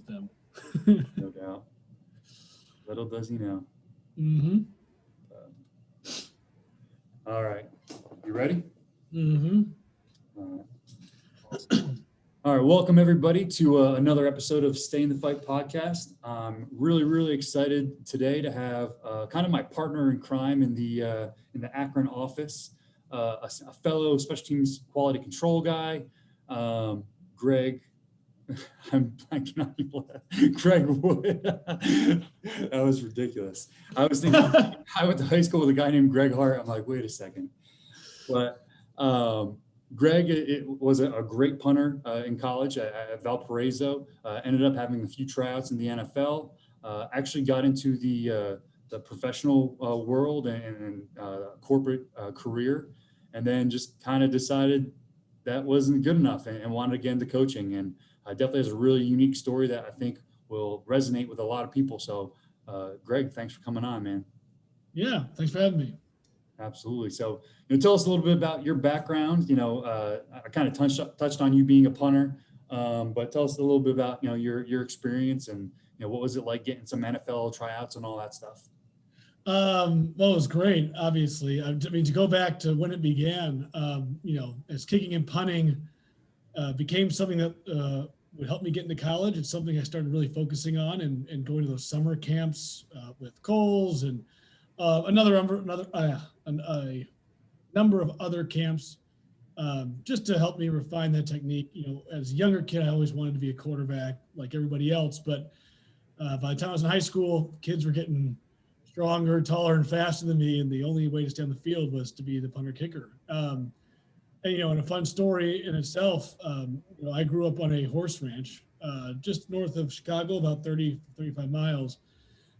them. No doubt. Little does he know. Mm-hmm. All right. You ready? Mm-hmm. All right. Awesome. All right. Welcome everybody to another episode of Stay in the Fight podcast. I'm really excited today to have kind of my partner in crime in the Akron office, a fellow special teams quality control guy, Greg. I'm blanking on your last. Greg Wood. That was ridiculous. I was thinking I went to high school with a guy named Greg Hart. I'm like, wait a second. But Greg it was a great punter in college at Valparaiso. Ended up having a few tryouts in the NFL. Actually got into the professional world and corporate career, and then just kind of decided that wasn't good enough and wanted to get into coaching. And definitely has a really unique story that I think will resonate with a lot of people. So, Greg, thanks for coming on, man. Yeah, thanks for having me. Absolutely. So, tell us a little bit about your background. I kind of touched on you being a punter, but tell us a little bit about your experience and what was it like getting some NFL tryouts and all that stuff. Well, it was great, obviously. I mean, to go back to when it began, as kicking and punting became something that would help me get into college. It's something I started really focusing on and going to those summer camps with Coles and a number of other camps just to help me refine that technique. As a younger kid, I always wanted to be a quarterback like everybody else, but by the time I was in high school, kids were getting stronger, taller, and faster than me, and the only way to stay on the field was to be the punter kicker. And a fun story in itself, I grew up on a horse ranch just north of Chicago, about 35 miles.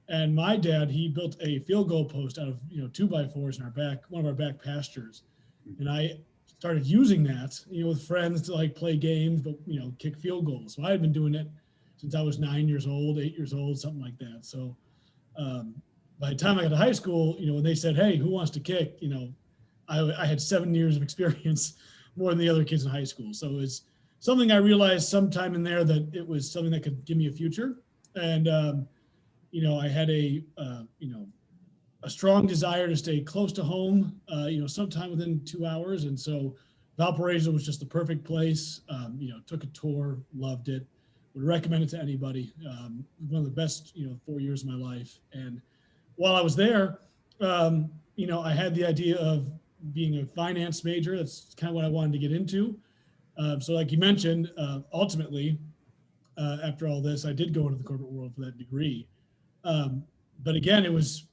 And my dad, he built a field goal post out of 2x4s in one of our back pastures. And I started using that, with friends to like play games, but kick field goals. So I had been doing it since I was 9 years old, 8 years old, something like that. So by the time I got to high school, when they said, "Hey, who wants to kick?" I had 7 years of experience more than the other kids in high school. So it was something I realized sometime in there that it was something that could give me a future. And, I had a strong desire to stay close to home, sometime within 2 hours. And so Valparaiso was just the perfect place. Took a tour, loved it, would recommend it to anybody. One of the best, 4 years of my life. And while I was there, I had the idea of being a finance major. That's kind of what I wanted to get into. So like you mentioned, ultimately, after all this, I did go into the corporate world for that degree. But again, it was,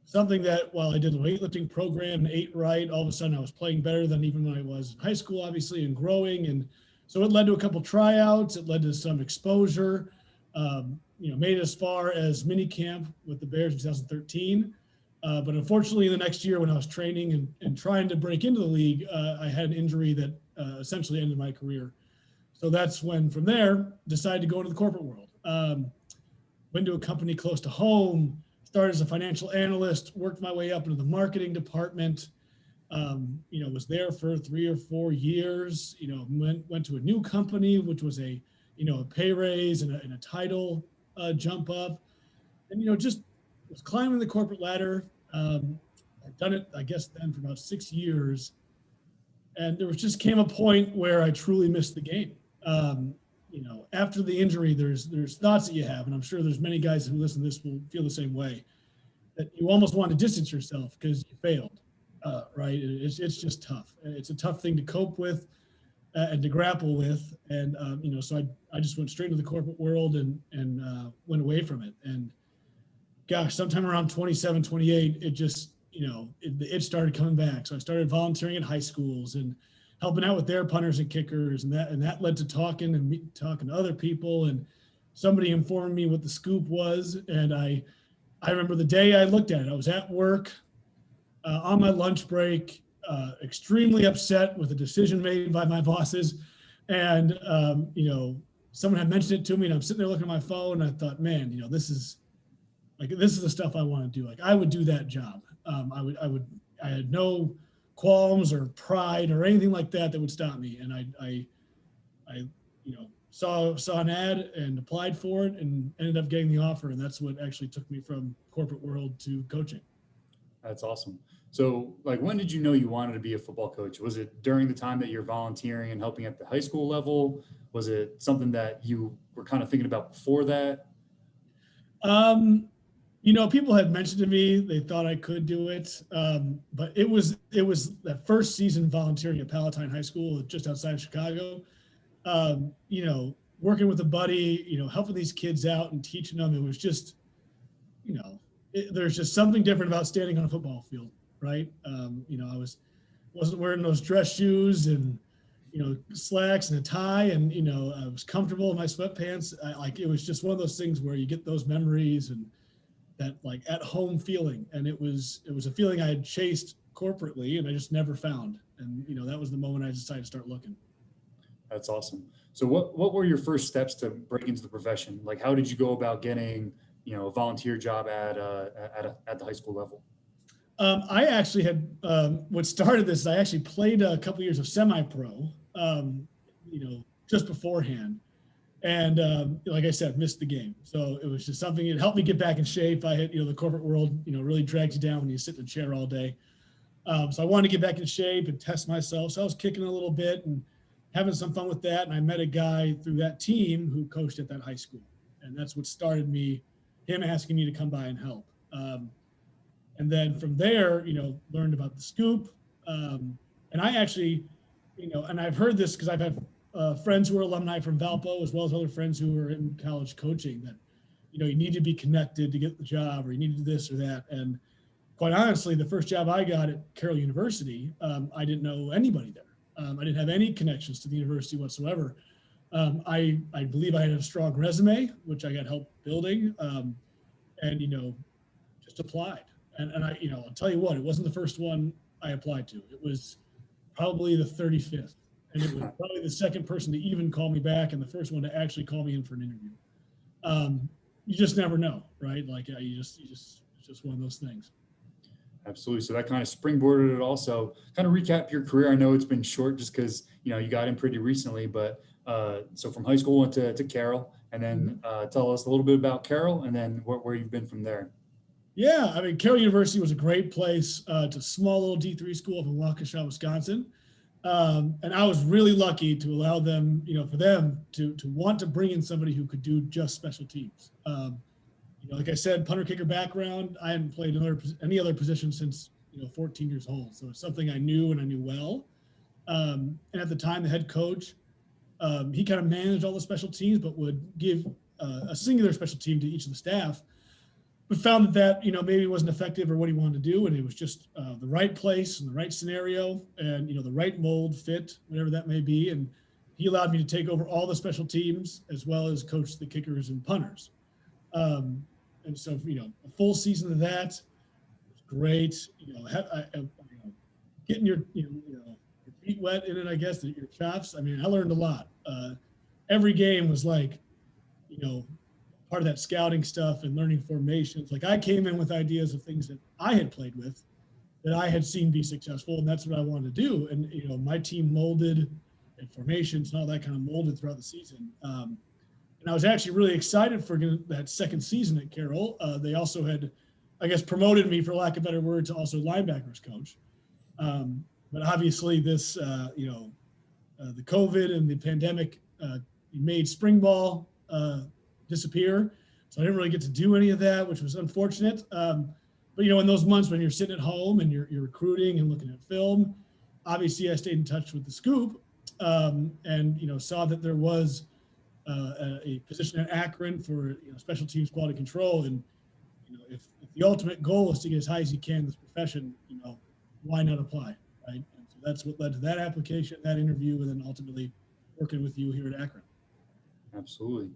something that while I did the weightlifting program and ate right, all of a sudden I was playing better than even when I was in high school, obviously, and growing. And so it led to a couple tryouts. It led to some exposure, made it as far as mini camp with the Bears in 2013. But unfortunately, the next year when I was training and trying to break into the league, I had an injury that essentially ended my career. So that's when, from there, decided to go into the corporate world. Went to a company close to home, started as a financial analyst, worked my way up into the marketing department, was there for 3 or 4 years, went to a new company, which was a pay raise and a title jump up. And, just was climbing the corporate ladder. I'd done it, I guess, then for about 6 years. And there just came a point where I truly missed the game. After the injury, there's thoughts that you have, and I'm sure there's many guys who listen to this will feel the same way, that you almost want to distance yourself because you failed, right? It's just tough. It's a tough thing to cope with and to grapple with. And, so I just went straight into the corporate world and went away from it. And gosh, sometime around 27, 28, it just, it started coming back. So I started volunteering at high schools and helping out with their punters and kickers. And that led to talking to other people. And somebody informed me what the scoop was. And I remember the day I looked at it. I was at work on my lunch break, extremely upset with a decision made by my bosses. And, someone had mentioned it to me, and I'm sitting there looking at my phone, and I thought, man, this is the stuff I want to do. Like, I would do that job. I had no qualms or pride or anything like that would stop me. And I saw an ad and applied for it and ended up getting the offer. And that's what actually took me from corporate world to coaching. That's awesome. So, like, when did you know you wanted to be a football coach? Was it during the time that you're volunteering and helping at the high school level? Was it something that you were kind of thinking about before that? People had mentioned to me they thought I could do it, but it was that first season volunteering at Palatine High School just outside of Chicago. Working with a buddy, helping these kids out and teaching them. It was just, there's just something different about standing on a football field, right? Wasn't wearing those dress shoes and slacks and a tie, and I was comfortable in my sweatpants. It was just one of those things where you get those memories and that like at home feeling, and it was a feeling I had chased corporately and I just never found. And that was the moment I decided to start looking. That's awesome. So what were your first steps to break into the profession? Like, how did you go about getting a volunteer job at the high school level? I actually had what started this. I actually played a couple years of semi-pro, just beforehand, and like I said, missed the game. So it was just something that helped me get back in shape. I had the corporate world really drags you down when you sit in a chair all day. So I wanted to get back in shape and test myself. So I was kicking a little bit and having some fun with that. And I met a guy through that team who coached at that high school, and that's what started me. Him asking me to come by and help. And then from there, learned about the scoop. And I actually, and I've heard this because I've had friends who are alumni from Valpo, as well as other friends who are in college coaching, that, you need to be connected to get the job, or you need to do this or that. And quite honestly, the first job I got at Carroll University, I didn't know anybody there. I didn't have any connections to the university whatsoever. I believe I had a strong resume, which I got help building, and, just applied. And I'll tell you what, it wasn't the first one I applied to. It was probably the 35th. And it was probably the second person to even call me back and the first one to actually call me in for an interview. You just never know, right? Like it's just one of those things. Absolutely. So that kind of springboarded it also. Kind of recap your career. I know it's been short just because, you got in pretty recently, but so from high school went to Carroll, and then tell us a little bit about Carroll and then where you've been from there. Yeah, I mean, Carroll University was a great place. It's a small little D3 school up in Waukesha, Wisconsin. And I was really lucky to allow them, for them to want to bring in somebody who could do just special teams. Like I said, punter kicker background. I hadn't played any other position since 14 years old. So it's something I knew and I knew well. And at the time, the head coach, he kind of managed all the special teams, but would give a singular special team to each of the staff. But found that maybe wasn't effective or what he wanted to do, and it was just the right place and the right scenario, and the right mold fit, whatever that may be. And he allowed me to take over all the special teams as well as coach the kickers and punters. And so a full season of that was great. Getting your your feet wet in it, I guess, your chops. I mean, I learned a lot. Every game was like part of that scouting stuff and learning formations. Like I came in with ideas of things that I had played with that I had seen be successful, and that's what I wanted to do. And my team molded, and formations and all that kind of molded throughout the season. And I was actually really excited for that second season at Carroll. They also had, I guess, promoted me, for lack of better word, to also linebackers coach. But obviously this, the COVID and the pandemic made spring ball disappear. So I didn't really get to do any of that, which was unfortunate. But in those months when you're sitting at home and you're recruiting and looking at film, obviously I stayed in touch with the Scoop, and saw that there was a position at Akron for special teams quality control. And if the ultimate goal is to get as high as you can in this profession, why not apply, right? And so that's what led to that application, that interview, and then ultimately working with you here at Akron. Absolutely.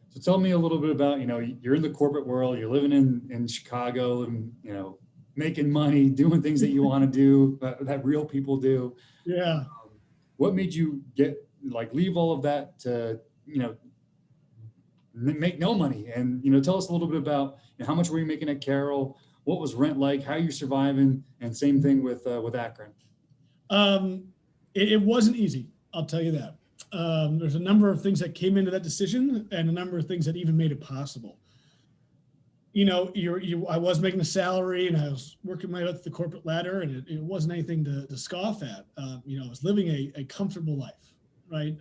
So tell me a little bit about, you're in the corporate world, you're living in Chicago and, making money, doing things that you want to do, that real people do. Yeah. What made you leave all of that to, make no money? And, tell us a little bit about how much were you making at Carroll? What was rent like? How are you surviving? And same thing with Akron. It wasn't easy. I'll tell you that. There's a number of things that came into that decision and a number of things that even made it possible. I was making a salary and I was working my way up the corporate ladder, and it wasn't anything to scoff at. I was living a comfortable life, right?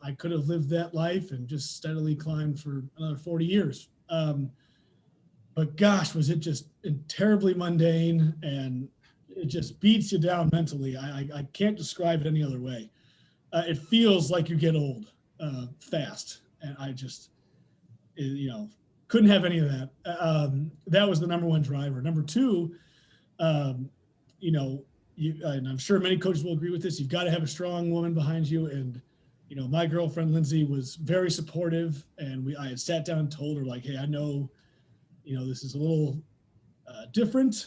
I could have lived that life and just steadily climbed for another 40 years. But gosh, was it just terribly mundane, and it just beats you down mentally. I can't describe it any other way. It feels like you get old fast, and I just, couldn't have any of that. That was the number one driver. Number two, and I'm sure many coaches will agree with this. You've got to have a strong woman behind you, and my girlfriend Lindsay was very supportive, and I had sat down and told her, like, hey, I know, this is a little different.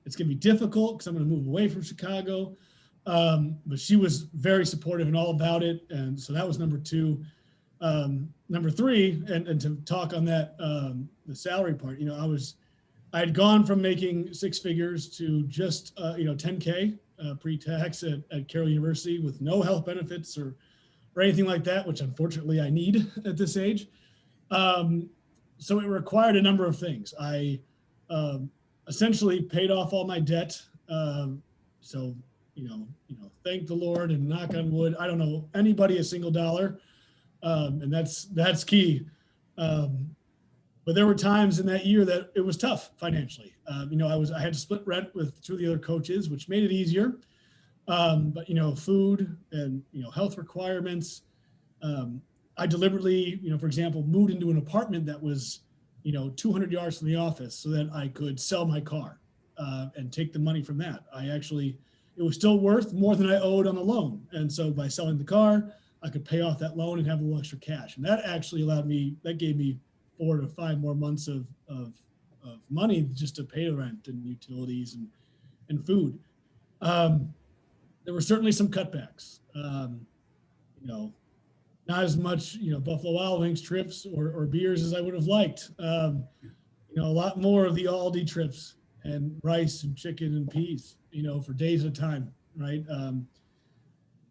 It's going to be difficult because I'm going to move away from Chicago. But she was very supportive and all about it. And so that was number two. Number three, and to talk on that, the salary part, I had gone from making six figures to just, 10K pre-tax at Carroll University with no health benefits or anything like that, which unfortunately I need at this age. So it required a number of things. I essentially paid off all my debt. So, thank the Lord and knock on wood, I don't owe anybody a single dollar. And that's key. But there were times in that year that it was tough financially. I had to split rent with two of the other coaches, which made it easier. But food and, health requirements, I deliberately, for example, moved into an apartment that was, 200 yards from the office so that I could sell my car and take the money from that. It was still worth more than I owed on the loan. And so by selling the car, I could pay off that loan and have a little extra cash. And that actually gave me 4 to 5 more months of money just to pay the rent and utilities and food. There were certainly some cutbacks. Not as much, Buffalo Wild Wings trips or beers as I would have liked. A lot more of the Aldi trips and rice and chicken and peas, for days at a time, right?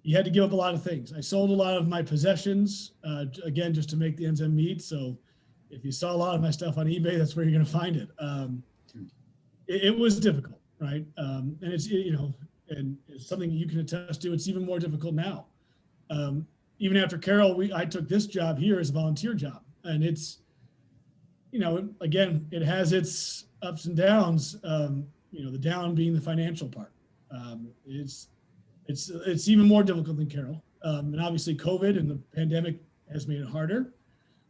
You had to give up a lot of things. I sold a lot of my possessions, again, just to make the ends meet. So if you saw a lot of my stuff on eBay, that's where you're going to find it. It was difficult, right? And it's, and it's something you can attest to. It's even more difficult now. Even after Carroll, I took this job here as a volunteer job, and it's, again, it has its ups and downs. The down being the financial part. It's even more difficult than Carroll, and obviously COVID and the pandemic has made it harder.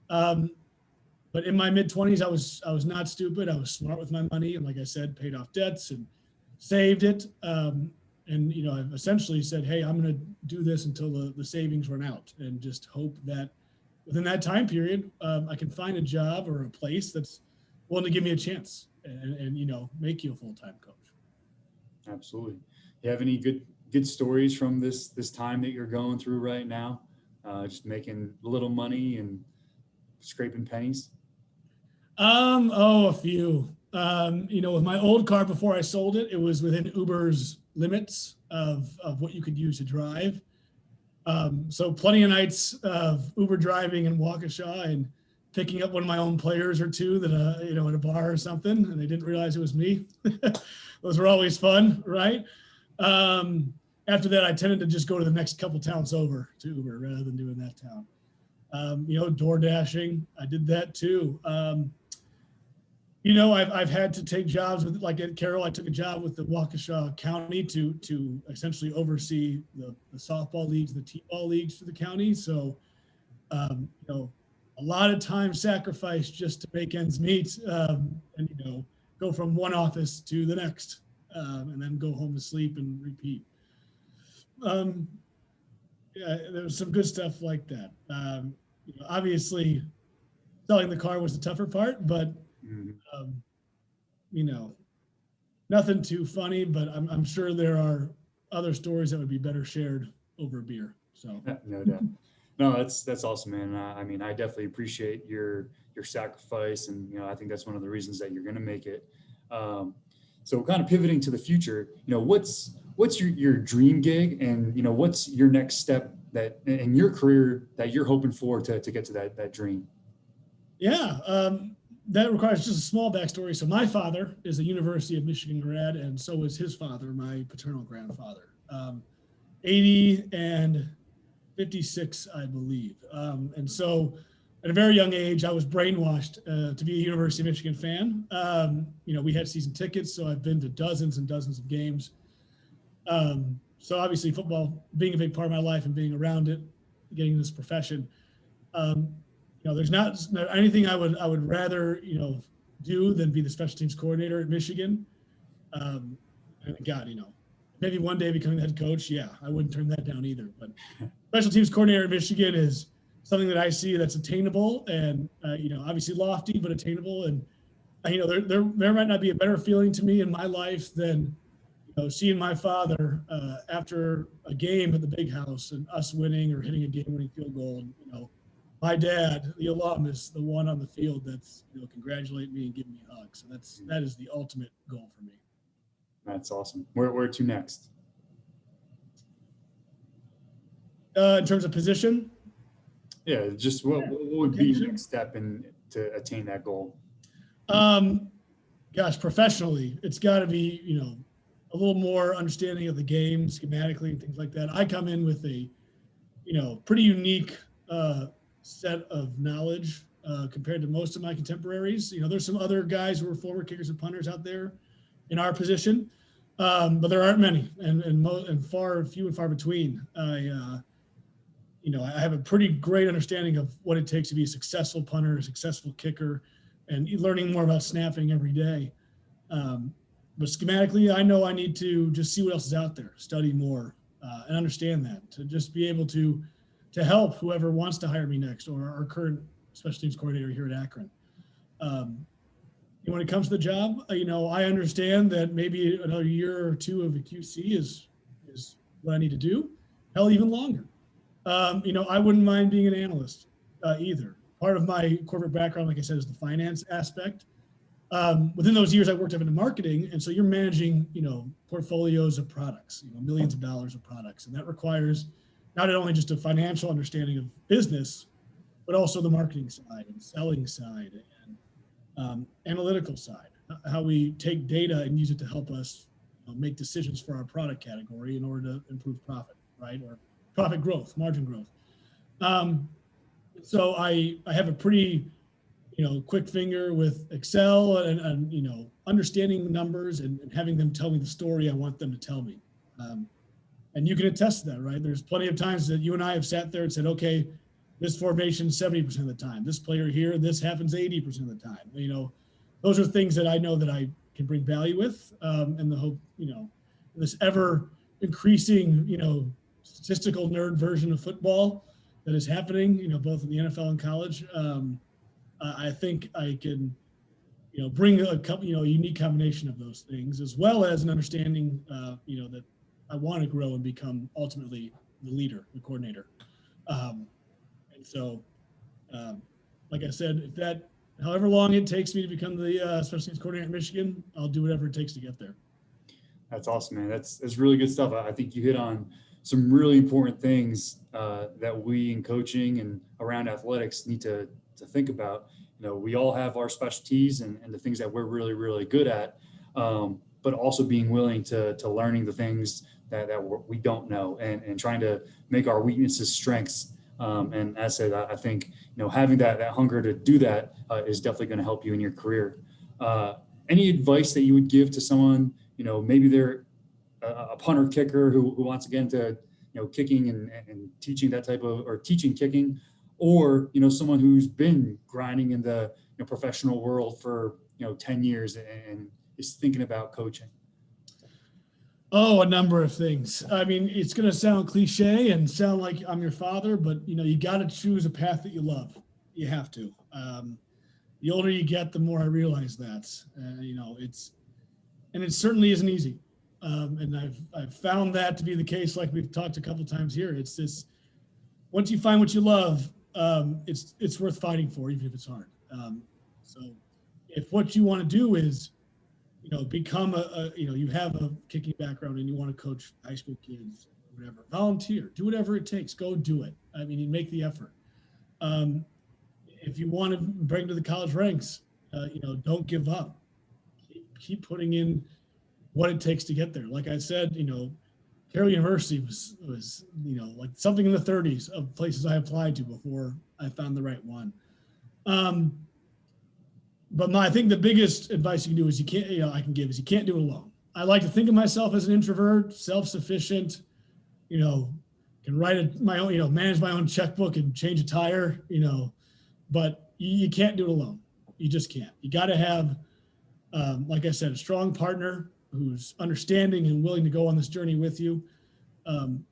But in my mid-20s, I was not stupid. I was smart with my money, and like I said, paid off debts and saved it. And I've essentially said, hey, I'm going to do this until the savings run out, and just hope that within that time period, I can find a job or a place that's willing to give me a chance and make you a full-time coach. Absolutely. You have any good stories from this time that you're going through right now? Just making a little money and scraping pennies? A few. With my old car before I sold it, it was within Uber's limits of what you could use to drive. So plenty of nights of Uber driving in Waukesha and picking up one of my own players or two that, at a bar or something, and they didn't realize it was me. Those were always fun, right? After that, I tended to just go to the next couple towns over to Uber rather than doing that town. Door dashing, I did that too. I've had to take jobs with, like at Carroll, I took a job with the Waukesha County to essentially oversee the softball leagues, the t-ball leagues for the county. So, a lot of time sacrificed just to make ends meet, and go from one office to the next, and then go home to sleep and repeat. There was some good stuff like that. Obviously, selling the car was the tougher part, but nothing too funny. But I'm sure there are other stories that would be better shared over a beer. So no doubt. No, that's awesome, man. I definitely appreciate your sacrifice, and I think that's one of the reasons that you're going to make it. So kind of pivoting to the future, what's your dream gig, and what's your next step that in your career that you're hoping for to get to that dream? Yeah, that requires just a small backstory. So my father is a University of Michigan grad, and so is his father, my paternal grandfather. 80 and 56, I believe. And so at a very young age, I was brainwashed to be a University of Michigan fan. We had season tickets, so I've been to dozens and dozens of games. So obviously football being a big part of my life and being around it, getting this profession, there's not anything I would rather, do than be the special teams coordinator at Michigan. And God, maybe one day becoming the head coach. Yeah, I wouldn't turn that down either. But special teams coordinator at Michigan is something that I see that's attainable and, obviously lofty, but attainable. And, there might not be a better feeling to me in my life than, seeing my father after a game at the big house and us winning or hitting a game-winning field goal. And, my dad, the alum, is the one on the field that's, congratulating me and giving me a hug. So that is the ultimate goal for me. That's awesome. Where to next? In terms of position? Yeah, just what would be the next step to attain that goal? Professionally, it's got to be, a little more understanding of the game schematically and things like that. I come in with a, pretty unique set of knowledge compared to most of my contemporaries. There's some other guys who are former kickers and punters out there in our position, but there aren't many, and few and far between. I have a pretty great understanding of what it takes to be a successful punter, a successful kicker, and learning more about snapping every day. But schematically, I know I need to just see what else is out there, study more, and understand that, to just be able to help whoever wants to hire me next, or our current special teams coordinator here at Akron. When it comes to the job, I understand that maybe another year or two of a QC is what I need to do. Hell, even longer. I wouldn't mind being an analyst either. Part of my corporate background, like I said, is the finance aspect. Within those years, I worked up into marketing, and so you're managing, portfolios of products, millions of dollars of products, and that requires not only just a financial understanding of business, but also the marketing side and selling side and analytical side, how we take data and use it to help us make decisions for our product category in order to improve profit, right? Or profit growth, margin growth. So I have a pretty, quick finger with Excel and understanding numbers and having them tell me the story I want them to tell me. And you can attest to that, right? There's plenty of times that you and I have sat there and said, okay, this formation 70% of the time, this player here, this happens 80% of the time. Those are things that I know that I can bring value with, and the hope, this ever increasing, statistical nerd version of football that is happening, both in the NFL and college. I think I can, bring a unique combination of those things, as well as an understanding, that I want to grow and become ultimately the leader, the coordinator. And so, like I said, however long it takes me to become the special teams coordinator at Michigan, I'll do whatever it takes to get there. That's awesome, man. That's really good stuff. I think you hit on some really important things that we in coaching and around athletics need to think about. We all have our specialties and the things that we're really, really good at, but also being willing to learning the things that we don't know and trying to make our weaknesses strengths. And as I said, I think, having that hunger to do that is definitely going to help you in your career. Any advice that you would give to someone, maybe they're a punter kicker who wants to get into, kicking and teaching that type of, or teaching kicking, or, someone who's been grinding in the professional world for, 10 years and is thinking about coaching? Oh, a number of things. I mean, it's going to sound cliche and sound like I'm your father, but you got to choose a path that you love. You have to. The older you get, the more I realize that. It certainly isn't easy. And I've found that to be the case. Like we've talked a couple times here. It's this: once you find what you love, it's worth fighting for, even if it's hard. So, if what you want to do is become you have a kicking background and you want to coach high school kids, whatever, volunteer, do whatever it takes, go do it. I mean, you make the effort. If you want to break into the college ranks, don't give up. Keep putting in what it takes to get there. Like I said, Carroll University was like something in the 30s of places I applied to before I found the right one. But I think the biggest advice you can do is I can give is you can't do it alone. I like to think of myself as an introvert, self-sufficient, can write my own, manage my own checkbook and change a tire, but you can't do it alone. You just can't. You got to have, like I said, a strong partner who's understanding and willing to go on this journey with you,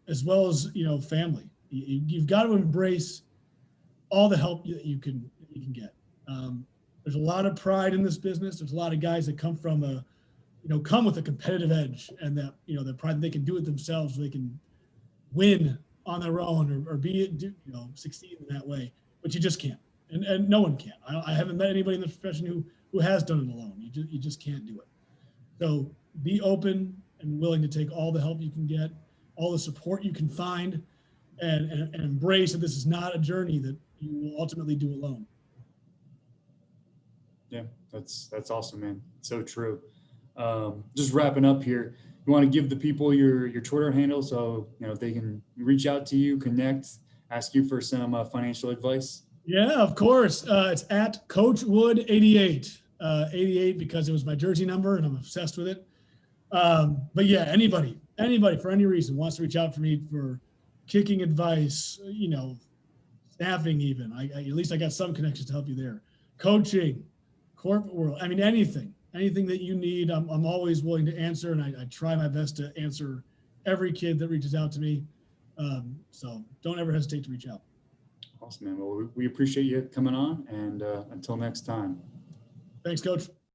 as well as, family. You've got to embrace all the help that you can get. There's a lot of pride in this business. There's a lot of guys that come with a competitive edge, and that, the pride that they can do it themselves, they can win on their own or succeed in that way, but you just can't. And no one can. I haven't met anybody in the profession who has done it alone. You just can't do it. So be open and willing to take all the help you can get, all the support you can find, and embrace that this is not a journey that you will ultimately do alone. Yeah, that's awesome, man. So true. Just wrapping up here, you want to give the people your Twitter handle so they can reach out to you, connect, ask you for some financial advice? Yeah, of course. It's at Coach Wood 88. 88 because it was my jersey number and I'm obsessed with it. But yeah, anybody for any reason wants to reach out for me for kicking advice, staffing even. At least I got some connections to help you there. Coaching, corporate world. I mean, anything that you need, I'm always willing to answer, and I try my best to answer every kid that reaches out to me. So don't ever hesitate to reach out. Awesome, man. Well, we appreciate you coming on, and until next time. Thanks, Coach.